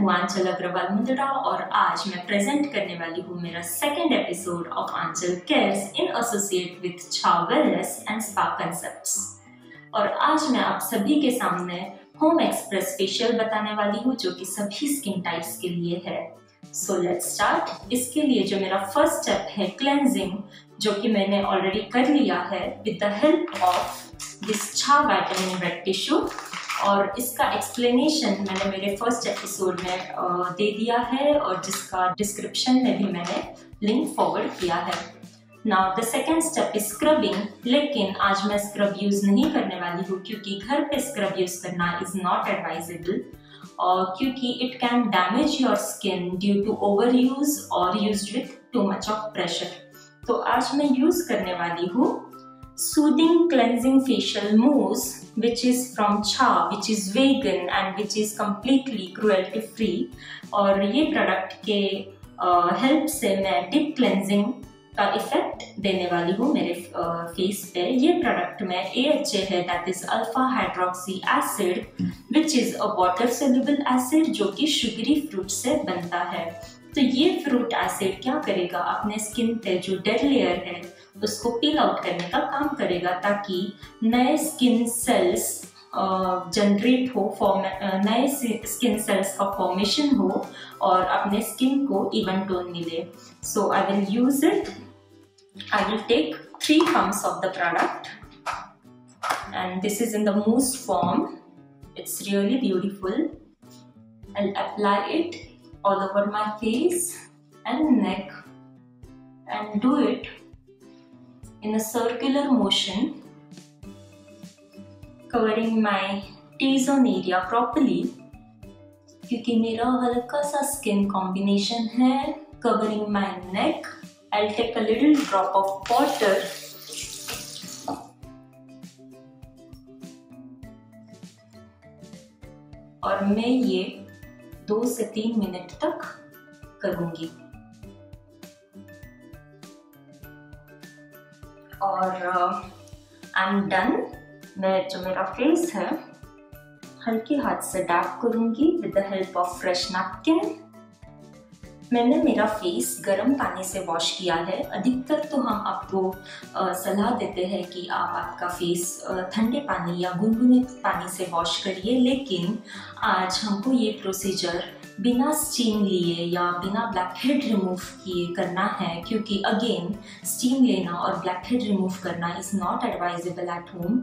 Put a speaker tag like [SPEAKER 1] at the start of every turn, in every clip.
[SPEAKER 1] हूँ आंचल अग्रवाल मुंदड़ा और आज मैं प्रेजेंट करने वाली हूँ मेरा second episode of Aanchal cares in associate with छा वेलनेस एंड स्पा कंसेप्ट्स। और आज मैं आप सभी के सामने होम एक्सप्रेस फेशियल बताने वाली हूँ जो कि सभी स्किन टाइप्स के लिए है। So let's start. इसके लिए जो मेरा फर्स्ट स्टेप है क्लेंजिंग, जो कि मैंने ऑलरेडी कर लिया है with the help of this छा विटामिन वेट टिश्यू, और इसका एक्सप्लेनेशन मैंने मेरे फर्स्ट एपिसोड में दे दिया है और जिसका डिस्क्रिप्शन में भी मैंने लिंक फॉरवर्ड किया है। Now the second step is scrubbing, लेकिन आज मैं स्क्रब यूज नहीं करने वाली हूँ क्योंकि घर पे स्क्रब यूज करना इज नॉट एडवाइजेबल, क्योंकि it can damage your skin due to over use और used with too much of pressure. तो आज मैं यूज करने वाली हूँ soothing cleansing facial mousse which is from छा, which is vegan and which is completely cruelty free। और ये प्रोडक्ट के हेल्प से मैं डीप क्लेंजिंग का इफेक्ट देने वाली हूँ मेरे फेस पे। ये प्रोडक्ट में AHA है, that is alpha hydroxy acid, which is a water soluble acid जो कि शुगरी फ्रूट से बनता है। तो ये फ्रूट एसिड क्या करेगा, अपने स्किन पे जो डेड लेयर है उसको पील आउट करने का काम करेगा, ताकि नए स्किन सेल्स जनरेट हो, नए स्किन सेल्स का फॉर्मेशन हो और अपने स्किन को इवन टोन मिले। So I will use it. I will take 3 pumps of the product and this is in the mousse form. It's really beautiful. I'll apply it all over my face and neck and do it in a circular motion, covering my T-zone area properly, क्योंकि मेरा हल्का सा skin combination है। Covering my neck, I'll take a little drop of water और मैं ये 2 से 3 minute तक करूंगी। और आई एम डन। मैं जो मेरा फेस है हल्के हाथ से डैप करूंगी with the help of fresh napkin. मैंने मेरा फेस गर्म पानी से वॉश किया है। अधिकतर तो हम आपको सलाह देते हैं कि आप आपका फेस ठंडे पानी या गुनगुने पानी से वॉश करिए, लेकिन आज हमको ये प्रोसीजर बिना स्टीम लिए या बिना ब्लैक हेड रिमूव किए करना है, क्योंकि अगेन स्टीम लेना और ब्लैक हेड रिमूव करना is not advisable at home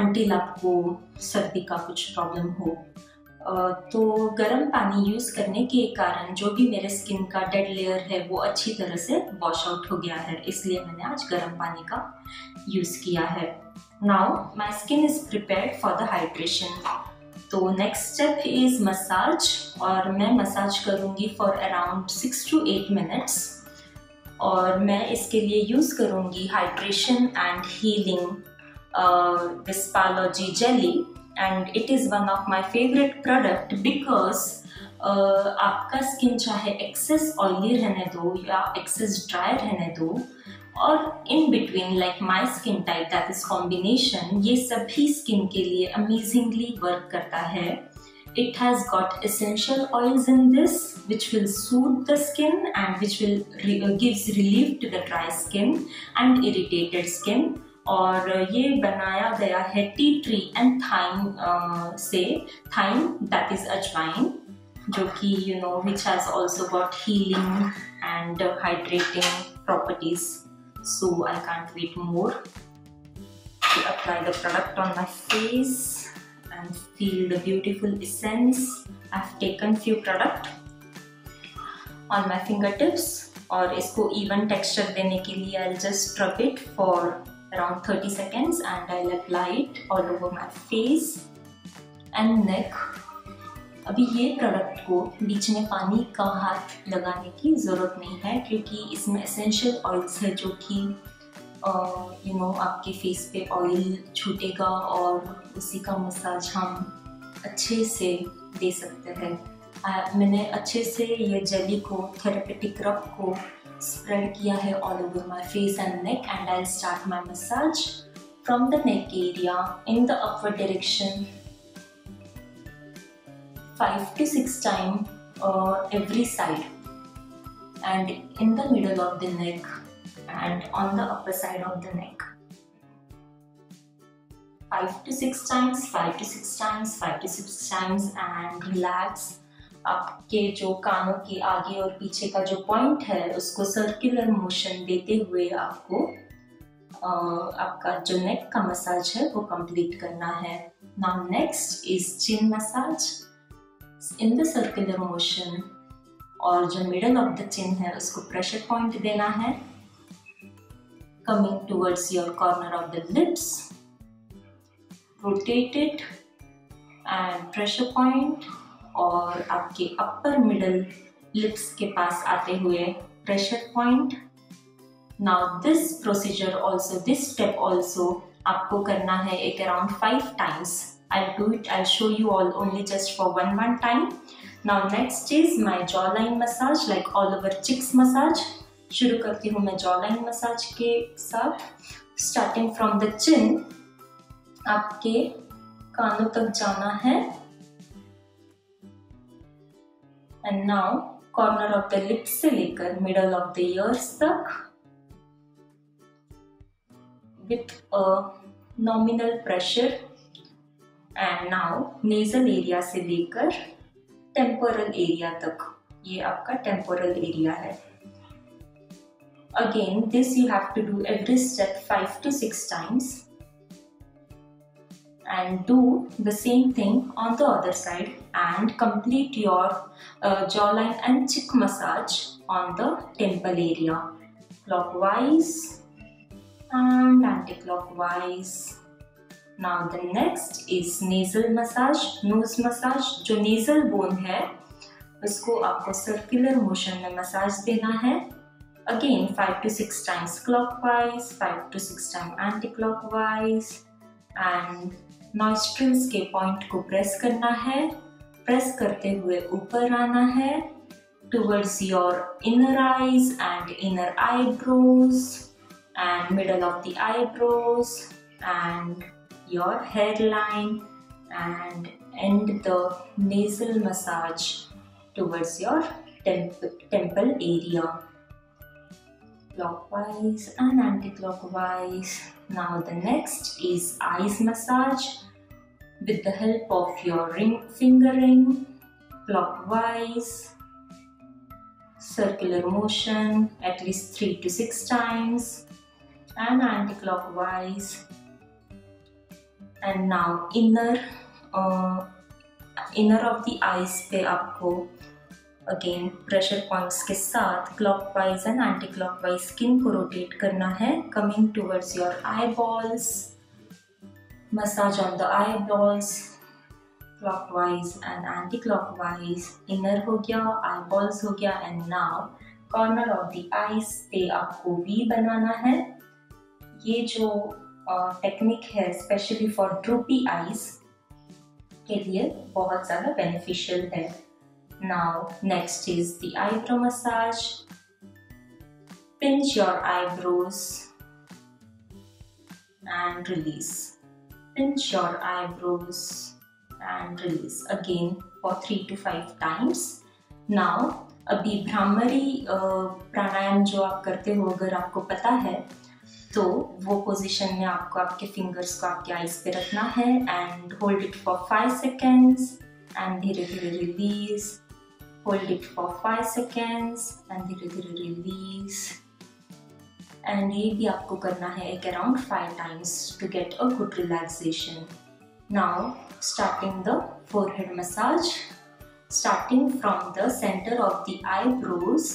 [SPEAKER 1] until आपको सर्दी का कुछ प्रॉब्लम हो। तो गर्म पानी यूज़ करने के कारण जो भी मेरे स्किन का डेड लेयर है वो अच्छी तरह से वॉश आउट हो गया है, इसलिए मैंने आज गर्म पानी का यूज़ किया है। Now my skin is prepared for the hydration. तो नेक्स्ट स्टेप इज़ मसाज, और मैं मसाज करूँगी फॉर अराउंड 6 to 8 मिनट्स। और मैं इसके लिए यूज़ करूँगी hydration and healing vispalogy jelly, and it is one of my favourite product because आपका स्किन चाहे एक्सेस ऑयली रहने दो या एक्सेस ड्राई रहने दो, और in between like my skin type that is combination, ये सभी स्किन के लिए अमेजिंगली वर्क करता है। It has got essential oils in this which will soothe the skin and which will gives relief to the dry skin and irritated skin. और ये बनाया गया है टी ट्री एंड थाइम से, थाइम दैट इज अजवाइन, जो कि you know which has also got healing and hydrating properties. So I can't wait more to apply the product on my face and feel the beautiful essence. I've taken few product on my fingertips और इसको even texture देने के लिए I'll just rub it for around 30 seconds and I'll apply it all over my face and neck. अभी ये product को बीच में पानी का हाथ लगाने की ज़रूरत नहीं है, क्योंकि इसमें एसेंशियल ऑयल्स है जो कि यू नो आपके फेस पे ऑयल छूटेगा और उसी का मसाज हम अच्छे से दे सकते हैं। मैंने अच्छे से ये जेली को, थेरेपेटिक रब को स्प्रेड किया है all over my face and neck, and I start my massage from the neck area in the upward direction 5 to 6 times every side, and in the middle of the neck and on the upper side of the neck. 5 to 6 times, 5 to 6 times, 5 to 6 times, and relax. आपके जो कानों के आगे और पीछे का जो point है उसको सर्कुलर मोशन देते हुए आपको आपका जो नेक का मसाज है वो कंप्लीट करना है. Now next is chin massage in the circular motion, और जो मिडल ऑफ द चिन है उसको प्रेशर पॉइंट देना है. Coming towards your corner of the lips, rotate it and pressure point, और आपके अपर मिडल लिप्स के पास आते हुए pressure point. Now this procedure also, this step also आपको करना है एक around 5 times. I'll do it, I'll show you all only just for one time. Now next is my jawline massage, like all over cheeks massage. शुरू करती हूँ मैं jawline massage के साथ. Starting from the chin, आपके कानों तक जाना है. And now corner of the lips से लेकर middle of the ears तक with a nominal pressure. And now nasal area से लेकर temporal area तक, ये आपका temporal area है. Again this you have to do every step 5 to 6 times. And do the same thing on the other side and complete your jawline and cheek massage on the temple area, clockwise and anti-clockwise. Now the next is nasal massage, nose massage. जो nasal bone है उसको आपको circular motion में massage देना है. Again 5 to 6 times clockwise, 5 to 6 times anti-clockwise, and nostrils के point को press करना है. प्रेस करते हुए ऊपर आना है towards your inner eyes and inner eyebrows and middle of the eyebrows and your hair line, and and the nasal massage towards your temple area, clockwise and anti-clockwise. Now the next is eyes massage with the help of your finger ring, clockwise, circular motion at least 3 to 6 times, and anti-clockwise. And now inner of the eyes पे आपको again pressure points के साथ clockwise and anti clockwise skin को rotate करना है. Coming towards your I balls, massage on the I balls, clockwise and anti clockwise. Inner हो गया, आई balls हो गया, and now corner of the eyes पे आपको वी बनाना है. ये जो टेक्निक है स्पेशली फॉर ड्रूपी आईज के लिए बहुत ज़्यादा बेनिफिशियल है. Now next is the eyebrow massage. Pinch your eyebrows and release. Pinch your eyebrows and release again for 3 to 5 times. Now अभी भ्रामरी प्राणायाम जो आप करते हो अगर आपको पता है तो वो पोजीशन में आपको आपके फिंगर्स को आपके आईज पे रखना है and hold it for 5 seconds and धीरे धीरे release. Hold it for 5 seconds and धीरे धीरे release. And ये भी आपको करना है एक around 5 times to get a good relaxation. Now starting the forehead massage. Starting from the center of the eyebrows,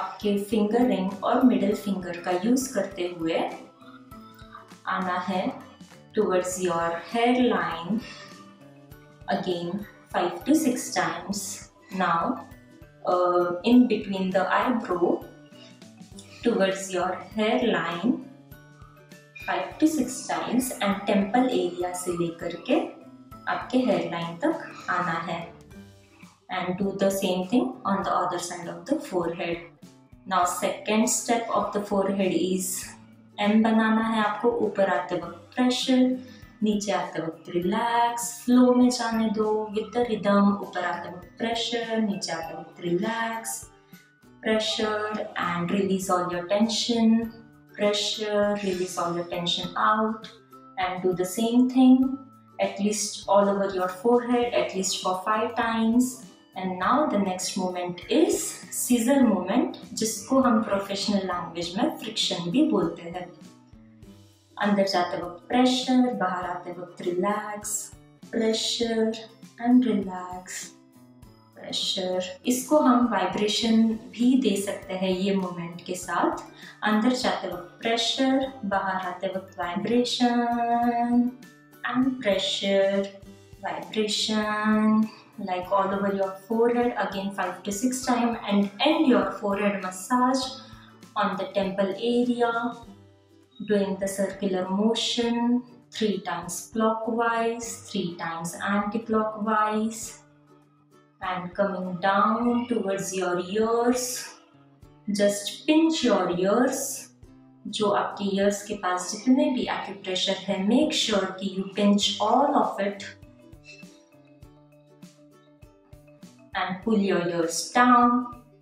[SPEAKER 1] आपके finger ring और middle finger का use करते हुए आना है towards your hairline. Again 5 to 6 times. Now in between the eyebrow towards your hairline 5 to 6 times, and temple area से लेकर के आपके hairline तक आना है. And do the same thing on the other side of the forehead. Now second step of the forehead is M बनाना है आपको. ऊपर आते वक्त pressure, नीचे आते वक्त रिलैक्स, फ्लो में जाने दो विद द रिदम। ऊपर आते वक्त प्रेशर, नीचे आते वक्त relax, pressure, and release all your tension. Pressure, release all your tension out, and do the same thing at least all over your forehead at least for 5 times. And now the next movement is scissor movement, जिसको हम professional language में friction भी बोलते हैं। अंदर जाते वक्त pressure, बाहर आते वक्त relax, pressure and relax, pressure. इसको हम वाइब्रेशन भी दे सकते हैं ये मोमेंट के साथ। अंदर जाते वक्त प्रेशर, बाहर आते वक्त vibration and pressure, vibration like all over your forehead again 5 to 6 times, and end your forehead massage on the temple area, doing the circular motion 3 times clockwise, 3 times anti-clockwise, and coming down towards your ears. Just pinch your ears. जो आपके ears के पास जितने भी acupressure है, make sure कि you pinch all of it and pull your ears down,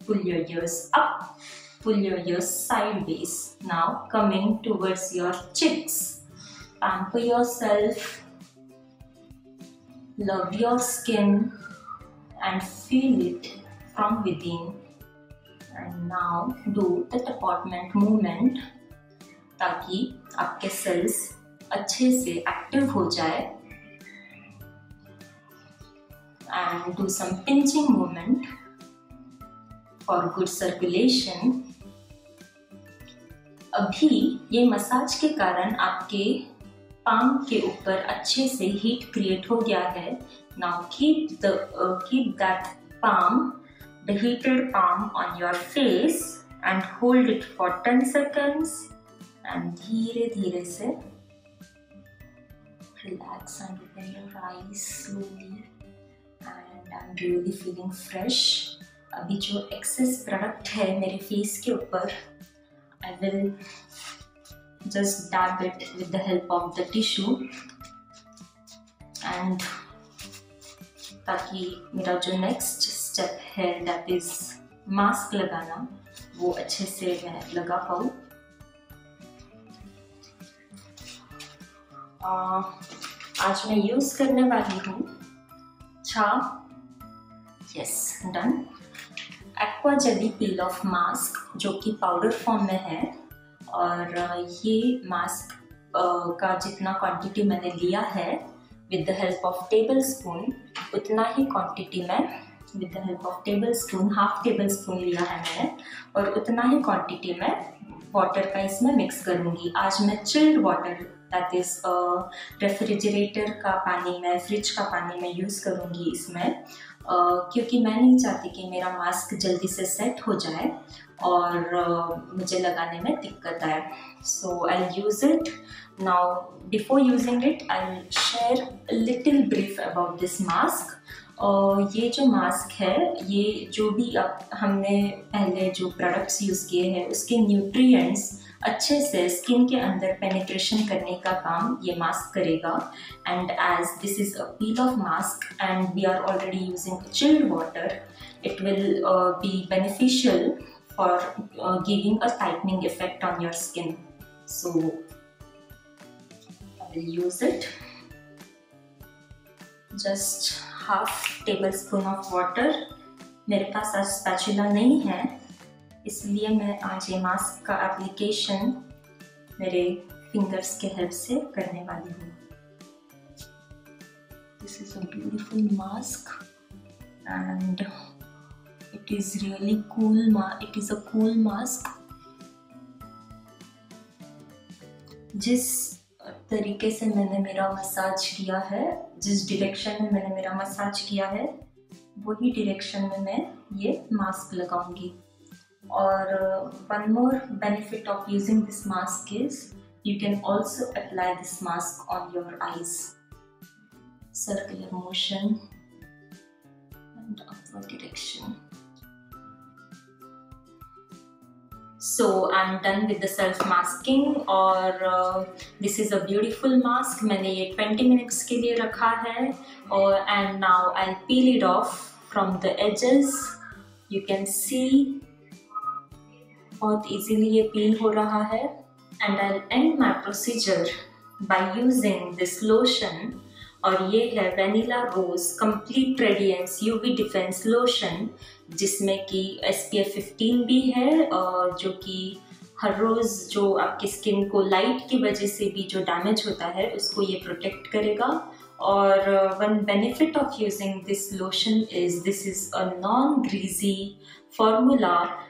[SPEAKER 1] pull your ears up, pull your ears sideways. Now coming towards your cheeks, pamper yourself, love your skin and feel it from within. And now do the deportment movement ताकि आपके sales अच्छे से active हो जाए, and do some pinching movement for good circulation. अभी ये massage के कारण आपके पाम के ऊपर अच्छे से हीट क्रिएट हो गया है। Now keep that palm, the heated palm on your face and hold it for 10 seconds and धीरे धीरे से relax and open your eyes slowly. And I'm really feeling fresh. अभी जो excess product है मेरे face के ऊपर, I will just dab it with the help of the tissue, and ताकि मेरा जो next step है that is mask लगाना, वो अच्छे से मैं लगा पाऊँ। आज मैं यूज़ करने वाली हूँ यस डन एक्वा जेली पील ऑफ मास्क, जो कि पाउडर फॉर्म में है। और ये मास्क का जितना क्वांटिटी मैंने लिया है with the help of table spoon, उतना ही क्वांटिटी में with the help of table spoon, half table spoon लिया है मैंने, और उतना ही क्वांटिटी में वाटर का इसमें मिक्स करूँगी। आज मैं chilled water that is refrigerator का पानी में, फ्रिज का पानी में यूज़ करूँगी इसमें, क्योंकि मैं नहीं चाहती कि मेरा मास्क जल्दी से सेट हो जाए और मुझे लगाने में दिक्कत आए। So I use it now. Before using it I will share a little brief about this mask. ये जो मास्क है, ये जो भी अब हमने पहले जो प्रोडक्ट्स यूज़ किए हैं उसके न्यूट्रिएंट्स अच्छे से स्किन के अंदर पेनिट्रेशन करने का काम ये मास्क करेगा। And as this is a peel off mask and we are already using chilled water, it will be beneficial for giving a tightening effect on your skin. So I will use it. Just half tablespoon of water. मेरे पास आज spatula नहीं है, इसलिए मैं आज ये mask का एप्लीकेशन मेरे फिंगर्स के हेल्प से करने वाली हूँ। This is a beautiful mask and it is really cool. It is a cool mask. जिस तरीके से मैंने मेरा मसाज किया है, जिस डायरेक्शन में मैंने मेरा मसाज किया है, वही डायरेक्शन में मैं ये मास्क लगाऊंगी। और one more benefit of using this mask is you can also apply this mask on your eyes. Circular motion and upward direction. So I'm done with the self masking और this is a beautiful mask. मैंने ये 20 minutes के लिए रखा है और and now I'll peel it off from the edges. You can see बहुत easily ये peel हो रहा है and I'll end my procedure by using this lotion. और ये है vanilla rose complete radiance UV defence lotion जिसमें कि SPF 15 भी है और जो कि हर रोज़ जो आपकी स्किन को लाइट की वजह से भी जो डैमेज होता है उसको ये प्रोटेक्ट करेगा। और one benefit of using this lotion is this is a non greasy formula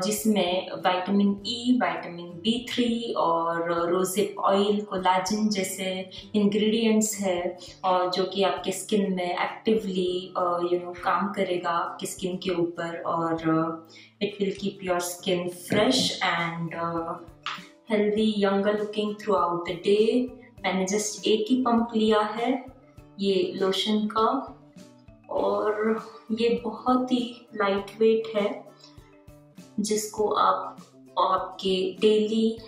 [SPEAKER 1] जिसमें विटामिन ई, विटामिन B3 और रोजेप ऑयल, कोलाजन जैसे इंग्रेडिएंट्स है और जो कि आपके स्किन में एक्टिवली काम करेगा आपकी स्किन के ऊपर और it will keep your skin fresh and healthy, younger looking through out the day. मैंने जस्ट एक ही पंप लिया है ये लोशन का और ये बहुत ही लाइट वेट है जिसको आप आपके डेली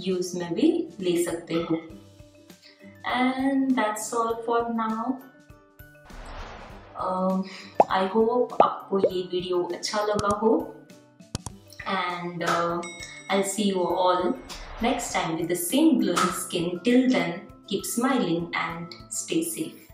[SPEAKER 1] यूज में भी ले सकते हो। And that's all for now. I hope आपको ये वीडियो अच्छा लगा हो and I see you all next time with the same glowing skin. Till then, keep smiling and stay safe.